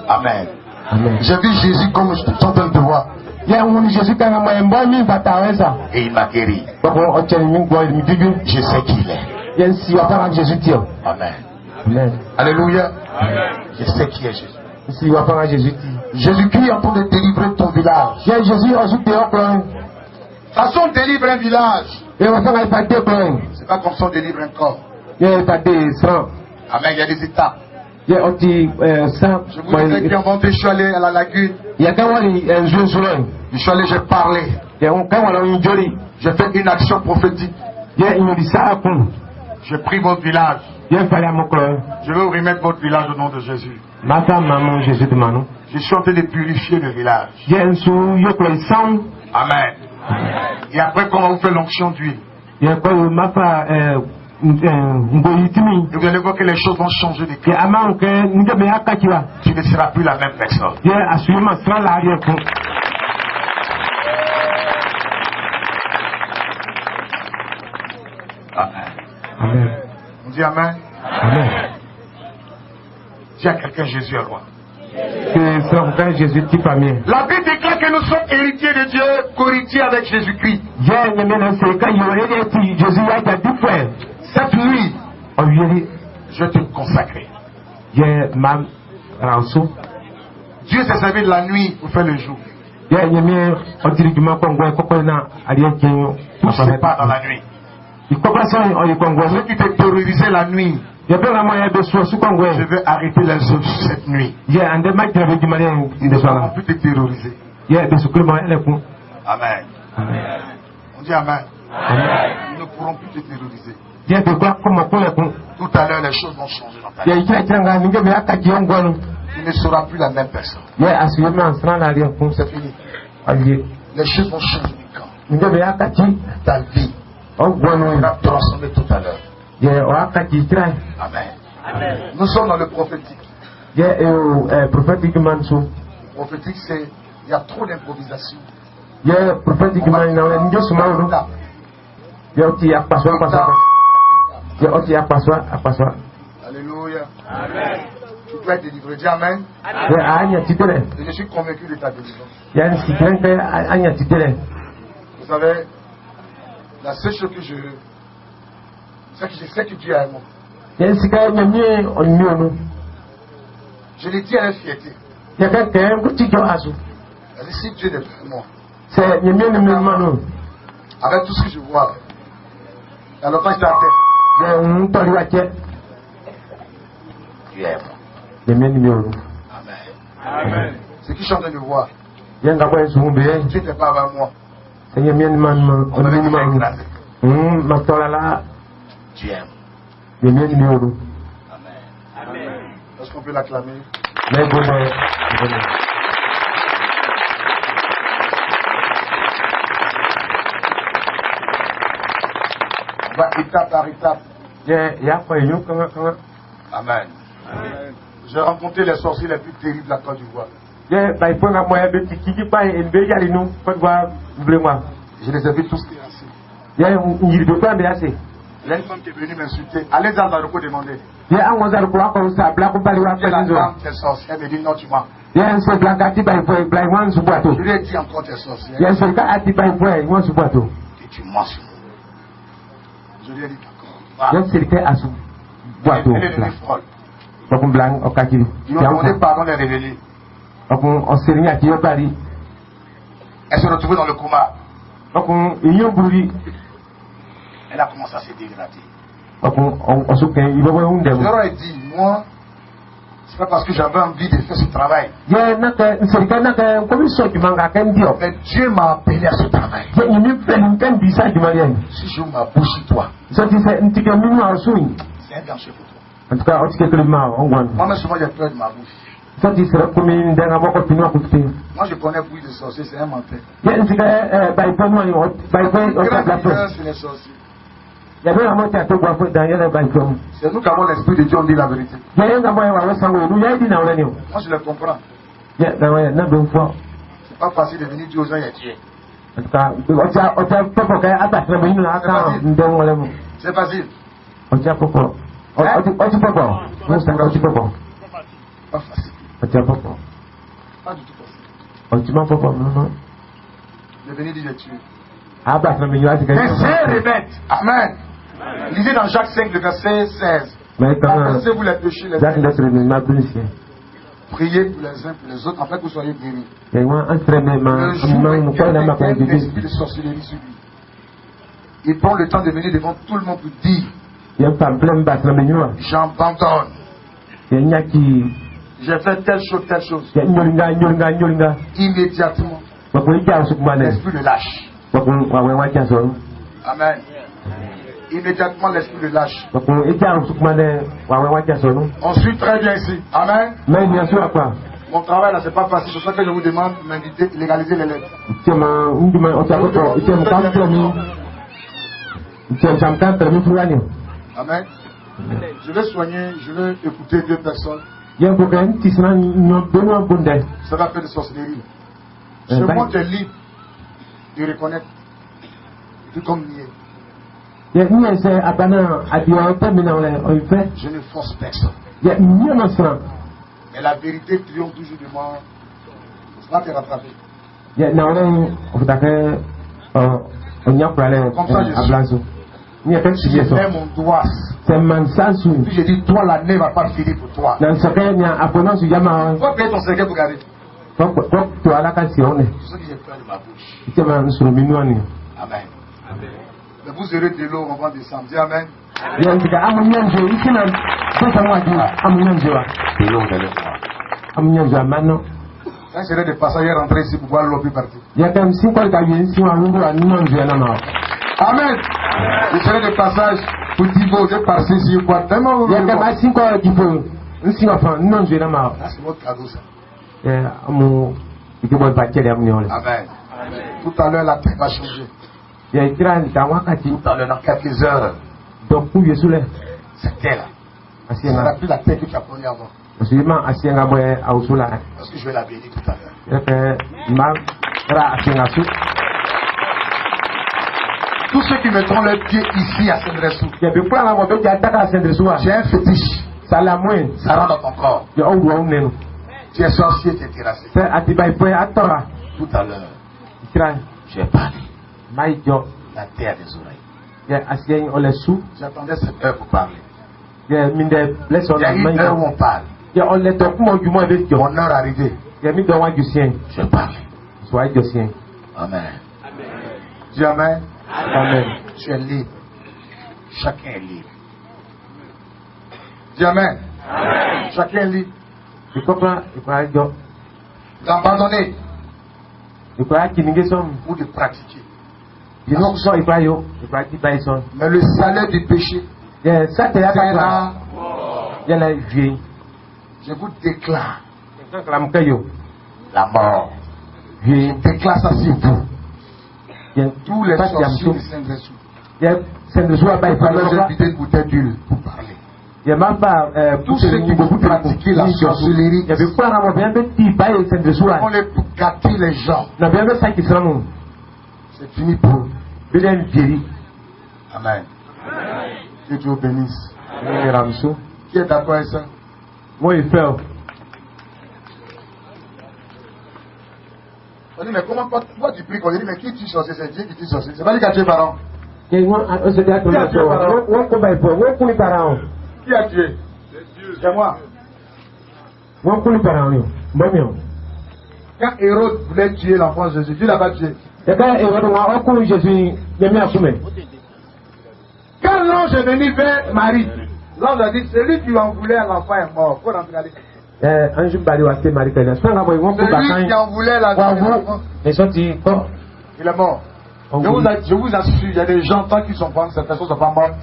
Amen. J'ai vu Jésus comme je suis en train de voir. Et il m'a guéri. Je sais qui il est. Amen. Alléluia. Je sais qui est Jésus. Jésus-Christ est en train de délivrer ton village. De toute façon, on délivre un village. C'est pas comme ça on délivre un corps. Amen. Il y a des étapes. Je vous disais qu'en ventre, je suis allé à la lagune. Je suis allé, j'ai parlé. J'ai fait une action prophétique. J'ai pris votre village. Je vais vous remettre votre village au nom de Jésus. Je suis en train de purifier le village. Amen. Et après, quand on va vous faire l'onction d'huile, et vous allez voir que les choses vont changer de cœur. Tu ne seras plus la même personne. Amen. On dit Amen. Dis à quelqu'un, Jésus est roi. La Bible déclare que nous sommes héritiers de Dieu, co-héritiers avec Jésus-Christ. Cette nuit, je vais te consacrer. Dieu s'est servi de la nuit pour faire le jour. Tout se passe dans la nuit. Ceux qui te terrorisaient la nuit, je vais arrêter les autres cette nuit. Ils ne pourront plus te terroriser. Amen. On dit Amen. Ils ne pourront plus te terroriser. Tout à l'heure, les choses vont changer dans ta vie. Tu ne seras plus la même personne. C'est fini. Les choses vont changer du camp. Ta vie sera transformée tout à l'heure. Amen. Nous sommes dans le prophétique. Le prophétique, c'est il y a trop d'improvisation. Alléluia. Amen. Tu peux être délivré. Dis Amen. Et je suis convaincu de ta délivrance. Vous savez, la seule chose que je sais que Dieu est à moi. Je l'ai dit à la fierté. Si Dieu n'est pas moi, avec tout ce que je vois, alors quand je t'attends, Dieu est moi. Amen. Ce qui chante de voir, Dieu n'est pas avec moi. On avait déjà écrasé. Dieu est moi. Amen. Est-ce qu'on peut l'acclamer? On va étape par étape. Amen. J'ai rencontré les sorciers les plus terribles de la Côte d'Ivoire. Je les ai vus tous terrassés. Il y a une femme qui est venue m'insulter. Allez dans Zaroko demander. La femme qui est sorcière me dit non, tu mens. Je lui ai dit encore t'es sorcière. Et tu mens sur moi. Je lui ai dit d'accord. Elle est devenue folle. Ils ont demandé pardon, elle est revenue. Elle s'est retrouvée dans le coma. Elle a commencé à se dégrader. Je leur ai dit, moi, c'est pas parce que j'avais envie de faire ce travail. Mais Dieu m'a appelé à ce travail. Si je m'ouvre ma bouche sur toi, c'est un danger pour toi. Moi, souvent, j'ai peur de ma bouche. Moi, je connais beaucoup de sorciers, c'est un menteur. C'est les sorciers. C'est nous qui avons l'esprit de Dieu, on dit la vérité. Moi, je le comprends. C'est pas facile de venir dire aux gens, il y a Dieu. C'est facile. Pas facile. Pas du tout possible. Il est venu dire Dieu. Les saints remettent. Amen. Lisez dans Jacques 5, le verset 16. Confessez-vous les péchés les uns. Priez pour les uns pour les autres, afin que vous soyez guéris. Le jour où il y a un esprit de sorcellerie sur lui, il prend le temps de venir devant tout le monde pour dire j'abandonne. J'ai fait telle chose, telle chose. Immédiatement, l'esprit le lâche. Amen. Immédiatement, l'esprit le lâche. On suit très bien ici. Amen. Mon travail là, c'est pas facile. C'est pour ça que je vous demande de m'inviter, légaliser les lettres. Amen. Je vais soigner, je vais écouter 2 personnes. Ça va faire de sorcellerie. Ce monde est libre de reconnaître tout comme nier. Je ne force personne. Mais la vérité triomphe toujours de moi. Ça va te rattraper. Comme ça, je mets mon doigt. Puis je dis, toi, l'année ne va pas finir pour toi. Faut payer ton secret pour garder. C'est ce que j'ai fait de ma bouche. Amen. Mais vous aurez de l'eau, on va descendre. Dis Amen. De l'eau, quand j'aurai des passagers rentrés ici pour voir l'eau puis partir. Amen. Je serai des passages pour divorcer par ceci ou quoi. C'est votre cadeau ça. Amen. Tout à l'heure la terre va changer. Tout à l'heure dans quelques heures. Cette terre là. Ce n'est plus la terre que tu as connue avant. Parce que je vais la bénir tout à l'heure. Tous ceux qui mettront leurs pieds ici à Saint-Dressou, j'ai un fétiche. Ça rentre dans ton corps. Tu es sorcier, tu es terrassé. Tout à l'heure, j'ai parlé. La terre des oreilles. J'attendais cette heure pour parler. Il y a une heure où on parle. Mon heure arrivée. Je parle. Amen. Dis Amen. Amen. Tu es libre. Chacun est libre. Dis Amen. Amen. Chacun est libre. D'abandonner ou de pratiquer. Mais le salaire du péché sera. Je vous déclare la mort. Je déclare ça sur vous. Tous les sorciers de Saint-Dressou. J'ai vidé une bouteille d'huile pour parler. Tous ceux qui vont pratiquer la sorcellerie, on les pour gâter les gens. C'est fini pour eux. Amen. Que Dieu bénisse. Qui est d'accord avec ça? Moi, il fait. On dit, mais comment toi tu pries? On dit, mais qui tue sorcier? C'est Dieu qui tue sorcier. C'est pas lui qui a tué Pharaon. Qui a tué? C'est moi. Quand Hérode voulait tuer l'enfant Jésus, Dieu l'a pas tué. Quand l'ange est venu vers Marie, l'ange a dit, celui qui en voulait à l'enfant est mort. Faut rentrer à l'église. Celui qui en voulait à l'enfant, il est mort. Je vous assure, il y a des gens, tant qu'ils sont pas, cette personne ne sont pas mortes,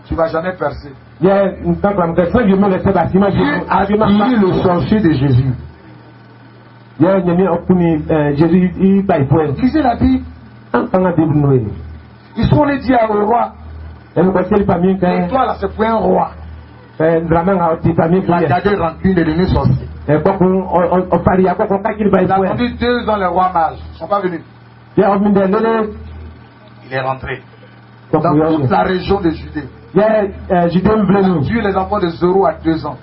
tu ne vas jamais percer. Dieu a guéri le sorcier de Jésus. Lisez la Bible. Ils sont allés dire au roi. Et toi là, c'est pour un roi. Il a gardé rancune de l'ennemi sorcier. Il a attendu 2 ans les rois mages. Ils ne sont pas venus. Il est rentré. Dans toute la région de Judée. Dieu les enfants de 0 à 2 ans.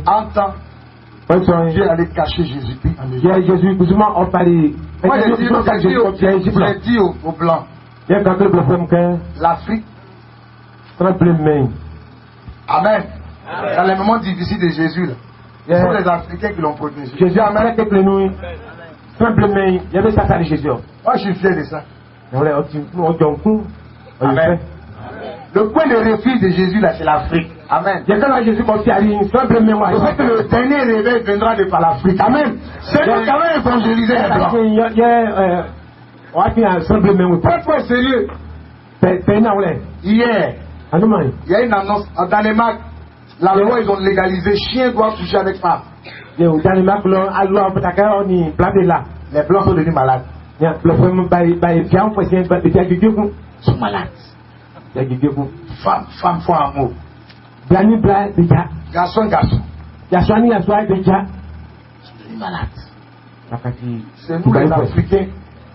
En temps, Dieu allait cacher Jésus-Christ. Moi, j'ai dit aux Blancs, l'Afrique. Amen. Dans les moments difficiles de Jésus, ce sont les Africains qui l'ont protégé. Jésus a marqué que nous. Simplement, il y avait ça chez Jésus. Moi, je suis fier de ça. Amen. Le point de refuge de Jésus, là, c'est l'Afrique. Amen. C'est que le dernier réveil viendra de par l'Afrique. Amen. C'est nous qui avons évangélisé les Blancs. Pourquoi sérieux? Hier, il y a une annonce. En Danemark, la loi, ils ont légalisé. Chien doit coucher avec femme. Les Blancs sont devenus malades. Ils sont malades. Femme, faut un mot. Garçon. Ils sont devenus malades. C'est nous les Africains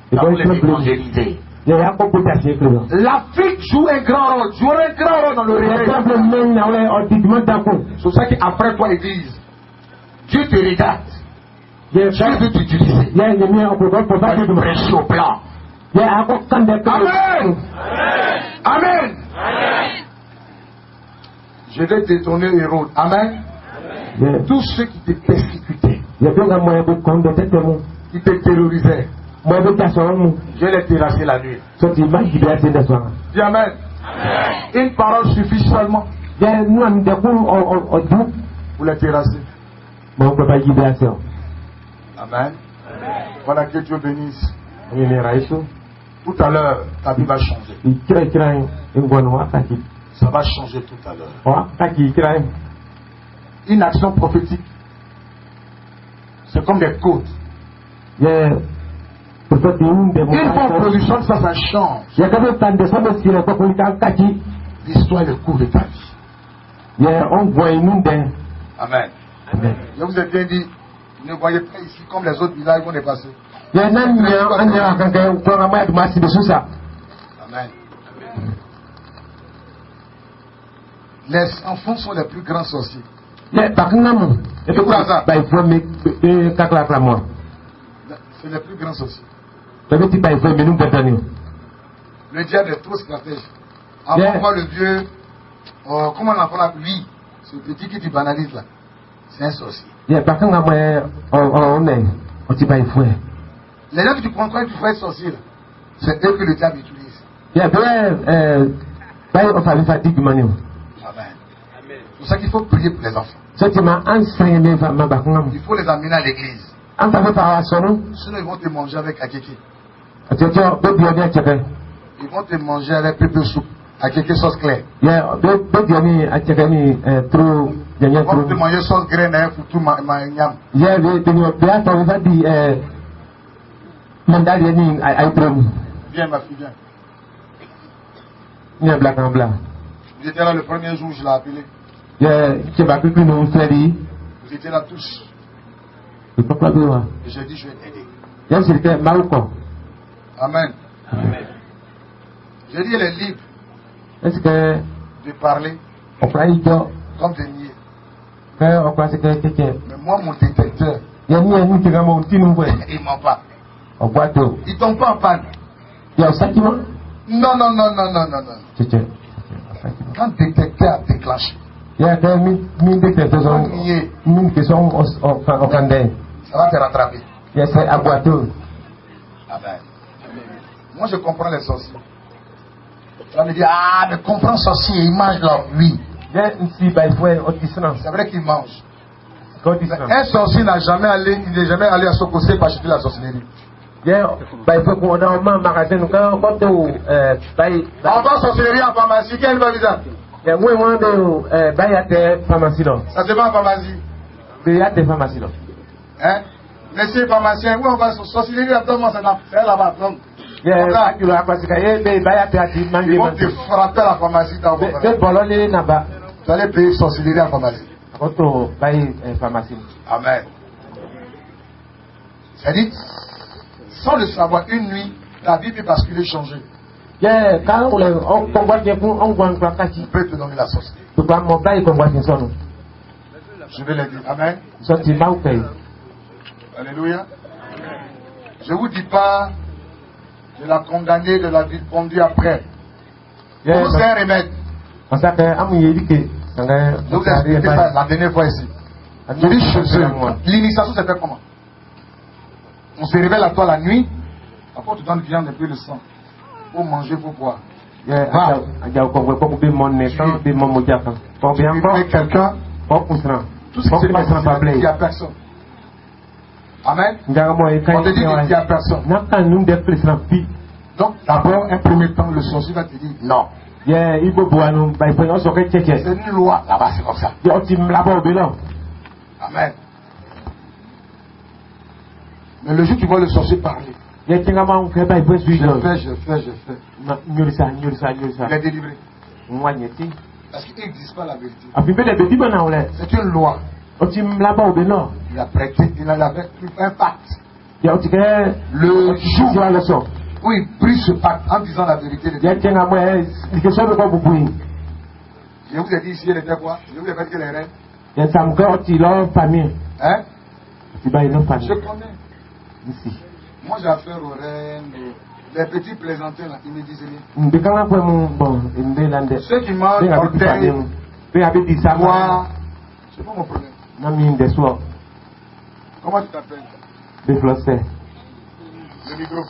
qui avons les évangélisés. L'Afrique joue un grand rôle. Dans le réveil. C'est pour ça qu'après toi, Église, Dieu te regarde. Dieu veut t'utiliser. Prêcher au plan. Amen. Je vais détourner Hérode. Amen. Tous ceux qui te persécutaient, qui te terrorisaient, je les terrasser la nuit. Dis Amen. Une parole suffit seulement pour les terrasser. Amen. Voilà, que Dieu bénisse. Tout à l'heure, ta vie va changer. Ça va changer tout à l'heure. Une action prophétique, c'est comme des côtes. Une fois en position, ça change. L'histoire est le cours de ta vie. Amen. Je vous ai bien dit, ne voyez pas ici comme les autres villages vont dépasser. Amen. Les enfants sont les plus grands sorciers. C'est les plus grands sorciers. Le diable est trop stratège. Avant moi, le vieux, comment on appelle lui, ce petit qui tu banalises là, c'est un sorcier. Les gens que tu prends quand tu fais sorcier, c'est eux que le diable utilise. Amen. C'est pour ça qu'il faut prier pour les enfants. Il faut les amener à l'église. Sinon ils vont te manger avec akeke. Ils vont te manger avec pépé soupe. Akeke sauce claire. Ils vont te manger sauce graine et foutu magnam. Viens ma fille, viens. Vous étiez là le premier jour où je l'ai appelé. Vous étiez là tous. Et j'ai dit je vais t'aider. Amen. J'ai dit elle est libre de parler comme des niais. Mais moi mon détecteur, il ne ment pas. Il tombe pas en panne. Non. Quand le détecteur a déclenché, ça va te rattraper. Amen. Moi je comprends les sorciers. Ça me dit, mais comprends sorcier, il mange leur vie. C'est vrai qu'il mange. Un sorcier n'est jamais allé à Sokosé pour acheter la sorcellerie. On va sorcellerie en pharmacie, quel va dire? Ça se va en pharmacie. Hein? Monsieur pharmacien, où on va sorcellerie là-dedans, c'est là-bas. Ils vont te frapper à la pharmacie. Tu allais payer sorcellerie en pharmacie. Amen. C'est-à-dire, sans le savoir, une nuit, ta vie peut basculer, changer. Quand on peut te donner la sorcellerie. Je vais le dire. Amen. Alléluia. Je ne vous dis pas de la condamner, de la pendue après. C'est un remède. Je vous ai expliqué ça la dernière fois ici. Je dis chez eux, l'initiation c'est fait comment? On se réveille à toi la nuit, après on te donne viande et puis le sang. Pour manger, pour boire. Tu es quelqu'un, tout ce qui se passe, il ne dit à personne. Amen. On te dit de dire à personne. Donc d'abord, un premier temps, le sorcier va te dire non. C'est une loi là-bas, c'est comme ça. Amen. Mais le jour où tu vois le sorcier parler, je fais. Il est délivré. Parce qu'ils ne disent pas la vérité. C'est une loi. Il a prêté, il a un pacte. Le jour où il brise ce pacte en disant la vérité, je vous ai dit ici, elle était quoi? Je vous ai dit qu'elle est reine. Hein? Je connais. Moi j'ai affaire aux reines, les petits plaisantins là, ils me disent ceux qui mangent orteil, moi, c'est pas mon problème. Comment tu t'appelles? Le micro.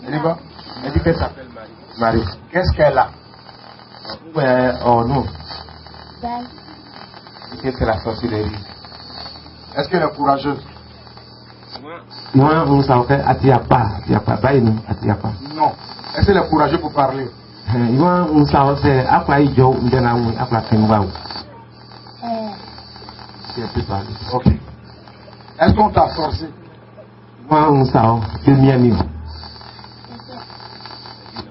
Elle y va? Elle dit qu'elle s'appelle Marie. Qu'est-ce qu'elle a? Oh non. C'est la sorcellerie. Est-ce qu'elle est courageuse? Non. Est-ce qu'elle est courageuse pour parler? Ok. Est-ce qu'on t'a forcé?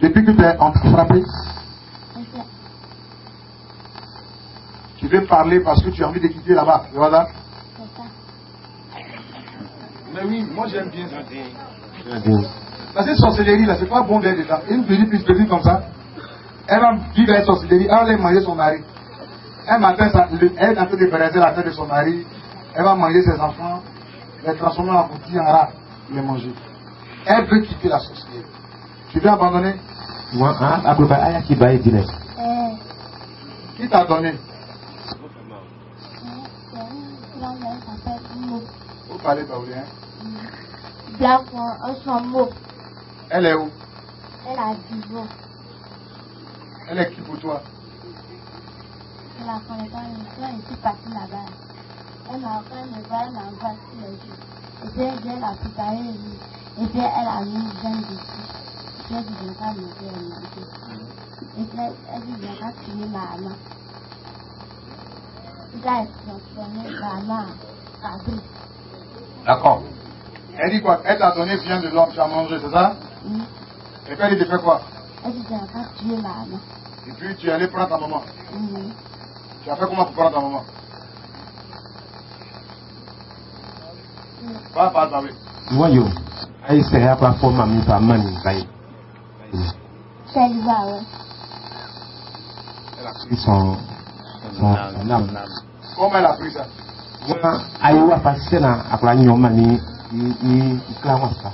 Depuis que tu es frappé, tu veux parler parce que tu as envie de quitter là-bas. Voilà. Mais oui, moi j'aime bien ça. Parce que sorcellerie là, c'est pas bon d'être dedans. Une petite comme ça, elle va vivre avec sorcellerie, elle va aller manger son mari. Un matin, elle est en train de briser la tête de son mari, elle va manger ses enfants, les transformer en petits, en rats, les manger. Elle veut quitter la sorcellerie. Tu veux abandonner? Qui t'a donné? Vous parlez baoulien? Elle est où? Elle a 10 ans. Elle est qui pour toi? Je la connais pas, je suis partie là-bas. Elle m'a offert me voir, elle m'a envoyé tous les jours. Et puis elle a préparé le lit. Et puis elle a mis une viande dessus. Et puis elle dit, je ne vais pas manger, elle manger. Et puis elle dit, je ne vais pas tuer ma maman. Elle a transformé ma maman en abri. D'accord. Elle dit quoi? Elle t'a donné viande de l'homme, tu as mangé, c'est ça? Oui. Et puis elle dit de faire quoi? Elle dit, je ne vais pas tuer ma maman. Et puis tu es allé prendre ta maman. Oui. Tu as fait comment pour prendre ta maman? Pas oui. Moi, c'est à quoi pour mamie, pas mamie, C'est le va, ouais. Elle a pris son âme. Comment elle a pris ça? Moi, aïe, passer là, après la mamie, il clame ça.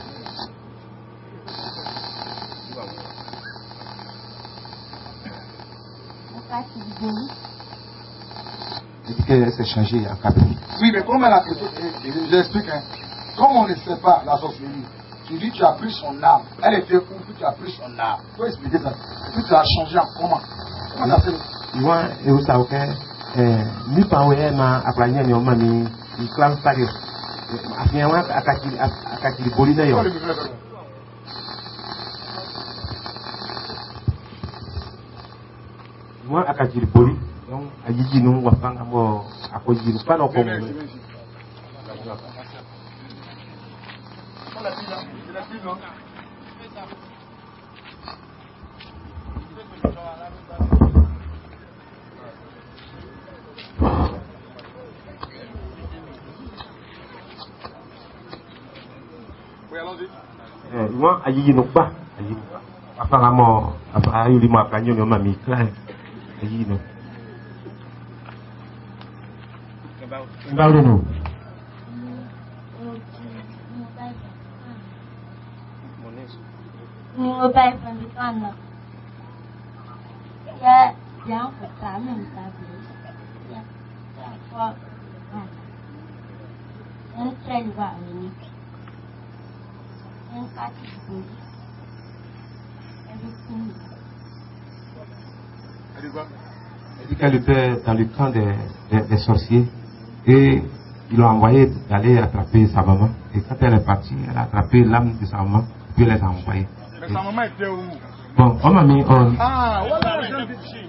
Il dit qu'elle s'est changée en cabine. Oui, mais comme elle a pris, j'explique, hein. Comme on ne sait pas la sorcellerie, tu dis tu as pris son âme. Elle était où, puis tu as pris son âme. Tu peux expliquer ça. Puis tu l'as changé en comment? Comment ça fait? Moi, et vous savez que, ni pas où elle m'a appelé, ni on m'a mis, il clame ça. Finalement, à Kakili Boli d'ailleurs. Moi, à Kakili Boli, donc, à Yiji, nous, on va faire à cause du pas non comme. Oui, allons-y. Moi, ayi no pas. Apparemment, ayi li ma kanyo no mami clair. Ayi no. About no. Mua bay phần đi con rồi. Dạ, giáo phải trả mình ta bị. Dạ, con. Em trên vào mình. Em cá chỉ bùi. Everything. Elle dit qu'elle était dans le camp des sorciers et ils l'ont envoyé d'aller attraper sa maman. Et quand elle est partie, elle a attrapé l'âme de sa maman puis elle les a envoyés. Mais sa maman était où? Bon, on m'a mis en... Ah,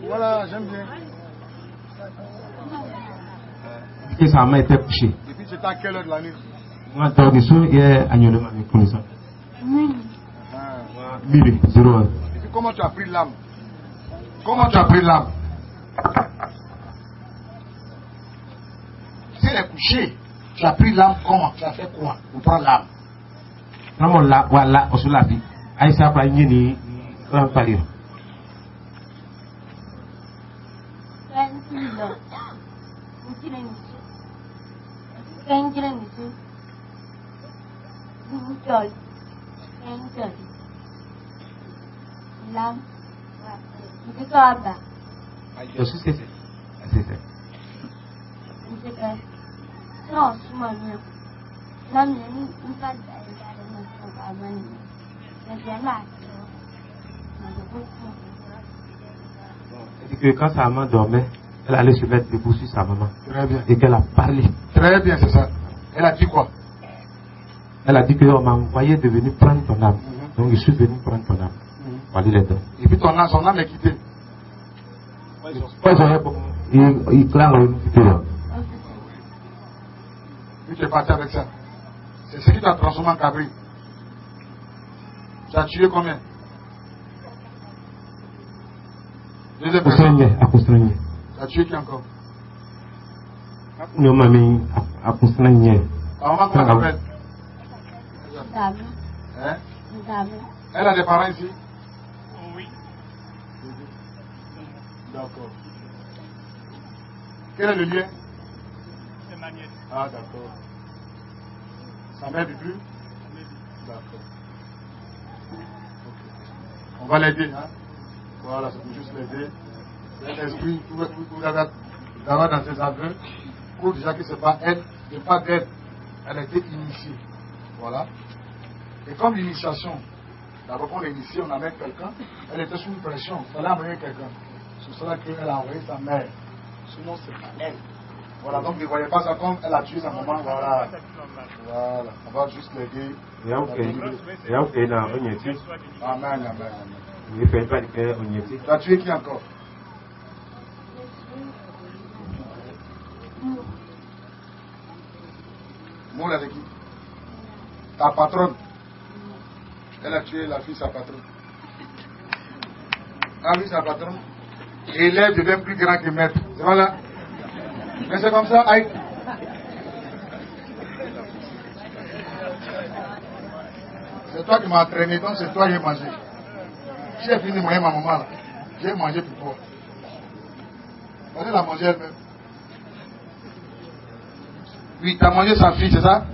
voilà, j'aime bien. Et sa maman était couchée. Et puis c'était à quelle heure de la nuit? Moi, dans le son, il y a un yono mami connaissant. Mille, 0 heure. Et puis comment tu as pris l'âme? Comment tu as pris l'âme? Si elle est couchée, tu as pris l'âme comment? Tu as fait quoi pour prendre l'âme? Vraiment là, voilà, on se l'a dit. Aïssa pas ni grand palais. L'âme, c'est quoi ça? Je sais ce que c'est. Non, je m'en vais. L'âme, il pas de Elle dit que quand sa maman dormait, elle allait se mettre debout sur sa maman. Très bien. Et qu'elle a parlé. Très bien, c'est ça. Elle a dit quoi? Elle a dit qu'on m'a envoyé de venir prendre ton âme. Donc je suis venu prendre ton âme. Voilà les deux. Et puis son âme est quittée. Il clame. Puis tu es parti avec ça. C'est ce qui t'a transformé en cabri. Tu as tué combien? Deuxième personne. Tu as tué qui encore? Non, mamie, à Constantine. Ta maman, comment elle s'appelle? Hein? Elle a des parents ici? Oui. D'accord. Quel est le lien? C'est ma nièce. Ah, d'accord. Sa mère ne vit plus? D'accord. Okay. On va l'aider, hein? Voilà, c'est pour juste l'aider. L'esprit, tout d'abord dans ses aveux, pour déjà que ce n'est pas elle, de pas d'elle. Elle a été initiée. Voilà. Et comme l'initiation, d'abord qu'on l'initié, on amène quelqu'un, elle était sous une pression, il fallait amener quelqu'un. C'est cela qu'elle a envoyé sa mère. Sinon, c'est pas elle. Voilà, donc ne voyez pas ça comme elle a tué sa maman. Voilà. Voilà. On va juste l'aider. Amen, amen, amen. Tu as tué qui encore? Moule avec qui? Ta patronne. Elle a tué la fille de sa patronne. Ah oui, sa patronne. Élève devient plus grand que maître. C'est voilà. Mais c'est comme ça, aïe. C'est toi qui m'as entraîné, donc c'est toi qui as mangé. J'ai fini de manger ma maman là. J'ai mangé pour toi. Elle a mangé elle-même. Oui, tu as mangé sa fille, c'est ça?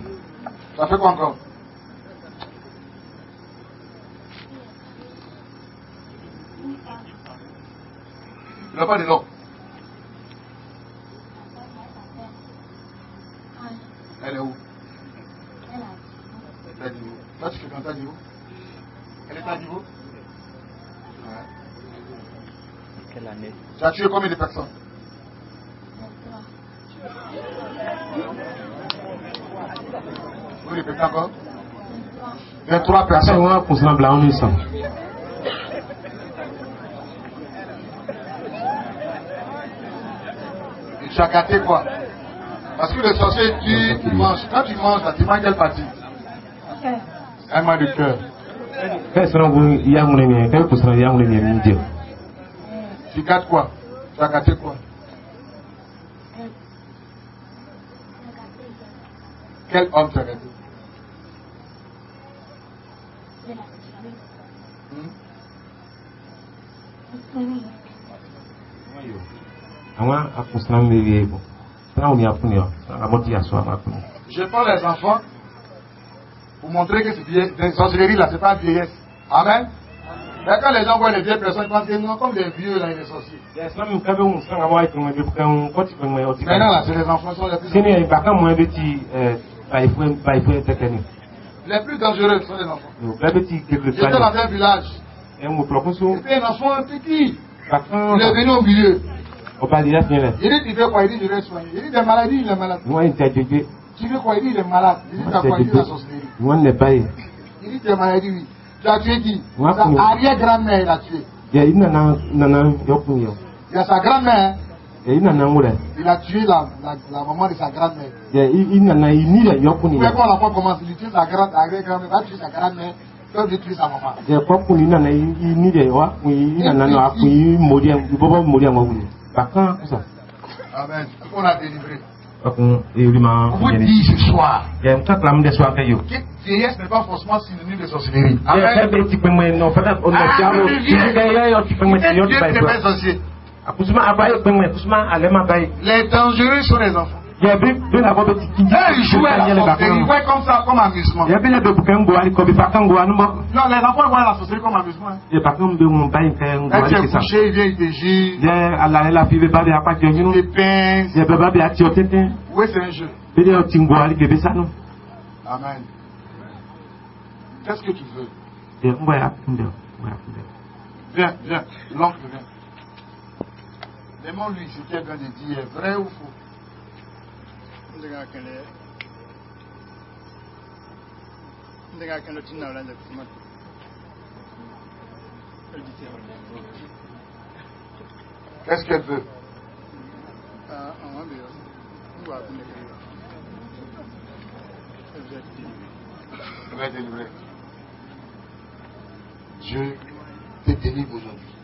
Ça fait quoi encore? Il n'a pas de nom. Elle est où? Elle est à Divo. Toi, tu fais quand à Divo? Elle est à Divo? Ouais. Quelle année? Tu as tué combien de personnes? 23. Vous répétez encore? 23 personnes. Et tu as gâté quoi? Parce que le sorcier, tu manges. Quand tu manges, là, tu manges quelle partie? Un mal de cœur. Tu gâtes quoi? Tu as gâté quoi? Quel homme tu as gâté? de la sorcellerie. Je prends les enfants pour montrer que c'est vieille. La sorcellerie là, c'est pas vieillesse. Amen. Mais quand les gens voient les vieilles personnes, ils pensent que non, comme les vieux là, il est sorcier. Maintenant là, c'est les enfants qui sont les plus les plus dangereux sont les enfants. J'étais dans un village. Et puis un enfant petit, il est venu au milieu. Il dit tu veux quoi? Il dit je vais soigner. Il dit des maladies, il est malade. Tu veux quoi? Il dit il est malade. Il dit tu as quoi? Il dit la sorcellerie. Il dit tu es malade, oui. Tu as tué qui? Sa arrière-grand-mère il a tué. Il y a sa grand-mère. Il a tué la maman de sa grand-mère. Vous voyez quand l'enfant commence, il tue sa arrière-grand-mère, il va tuer sa grand-mère, il va tuer sa maman. Amen. On a délivré. On vous dit ce soir que vieillesse n'est pas forcément synonyme de sorcellerie. Amen. Dieu n'est pas sorcier. Les dangereux sont les enfants. Ils jouent à la sorcellerie, ils voient comme ça, comme amusement. Non, les enfants voient la sorcellerie comme amusement. Quand tu es couché, il vient, il te gire. Il te pince. Oui, c'est un jeu. Amen. Qu'est-ce que tu veux? Viens, l'oncle, viens. Demande-lui ce qu'il est en train de dire, est vrai ou faux? Qu'est-ce qu'elle veut? Elle va délivrer. Dieu te délivre aujourd'hui.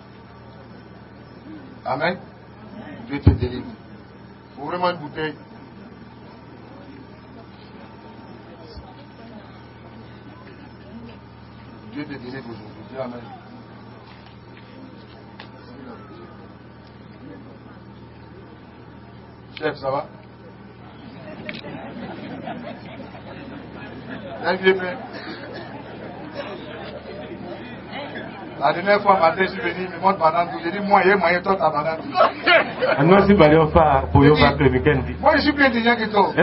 Amen. Dieu te délivre. Ouvrez-moi une bouteille. Dieu te délivre aujourd'hui. Dis amen. Chef, ça va? La dernière fois, matin, je suis venu, il me montre banane. J'ai dit, moi, toi, ta banane. Moi, je suis plus intelligent que toi. J'ai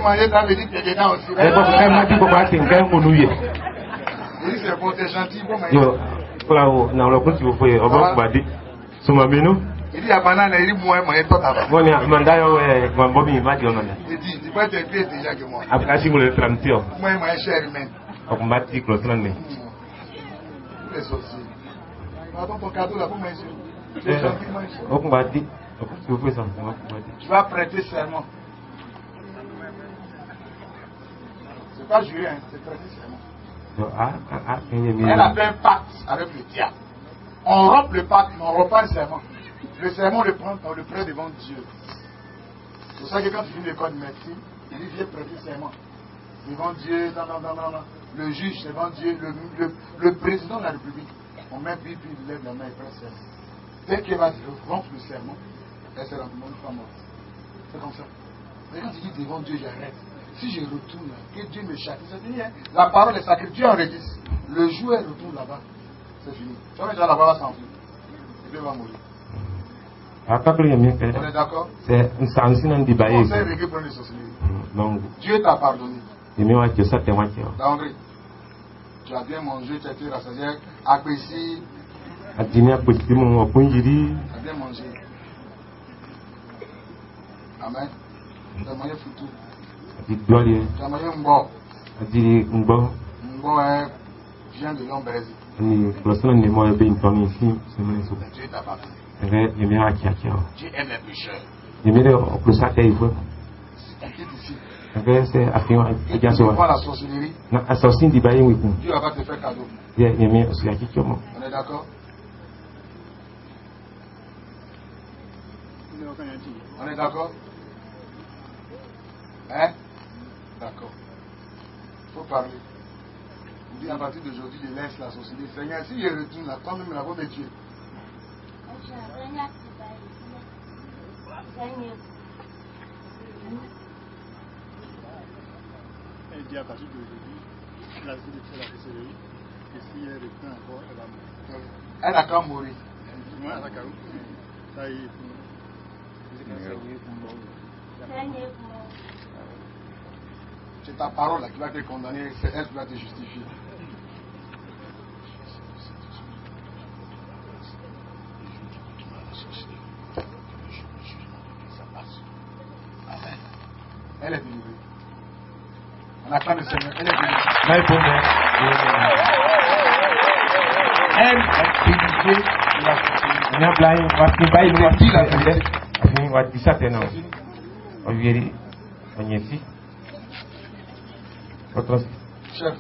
mangé, t'as dit que tu es dedans aussi. Il dit, c'est bon, t'es gentil, bon, mais. Il dit, la banane, il dit, moi, toi, ta banane. Il dit, tu peux être plus intelligent que moi. Moi, cher humain. Les sorciers. Attends ton cadeau là pour manger. Tu vas prêter serment. C'est pas jurer, hein, c'est prêter serment. Elle a fait un pacte avec le diable. On rompt le pacte, mais on rompt pas le serment. Le serment, on le prend devant Dieu. C'est pour ça que quand tu finis l'école de médecine, il dit viens prêter serment. Devant Dieu, non. Le juge devant Dieu, le président de la République. On met puis il lève la main et prend serment. Dès qu'il va rompre le serment, elle se rend compte une femme morte. C'est comme ça. Mais quand tu dis devant Dieu, j'arrête. Si je retourne, que Dieu me châtie, c'est fini. Hein? La parole est sacrée. Dieu enregistre. Le jour où elle retourne là-bas, c'est fini. Tu vas mettre là-bas, va s'enfuir. Et puis elle va mourir. On est d'accord? C'est réglé pour les sorcelleries. Dieu t'a pardonné. André, tu as bien mangé, tu as été rassasié, apprécié. Tu as bien mangé. Amen. Tu as mangé foutu. Tu as mangé mbo. Mbo vient de l'ombreze. Dieu t'a pardonné. Dieu aime les pécheurs. C'est ici. Et tu vois la sorcellerie. Dieu va pas te faire cadeau. On est d'accord? On est d'accord? Hein? D'accord. Il faut parler. Il dit à partir d'aujourd'hui, je laisse la société. Seigneur, si je retourne là, toi-même la vas me tuer. Elle dit à partir d'aujourd'hui, elle a vu de faire la sorcellerie. Et si elle reprend encore, elle va mourir. Elle a qu'à mourir. Moi, elle a qu'à mourir. Ça y est. C'est ta parole là qui va te condamner, c'est elle qui va te justifier. Amen. Elle est délivrée. On attend le Seigneur. Elle est délivrée. Elle est délivrée de la société. Chef.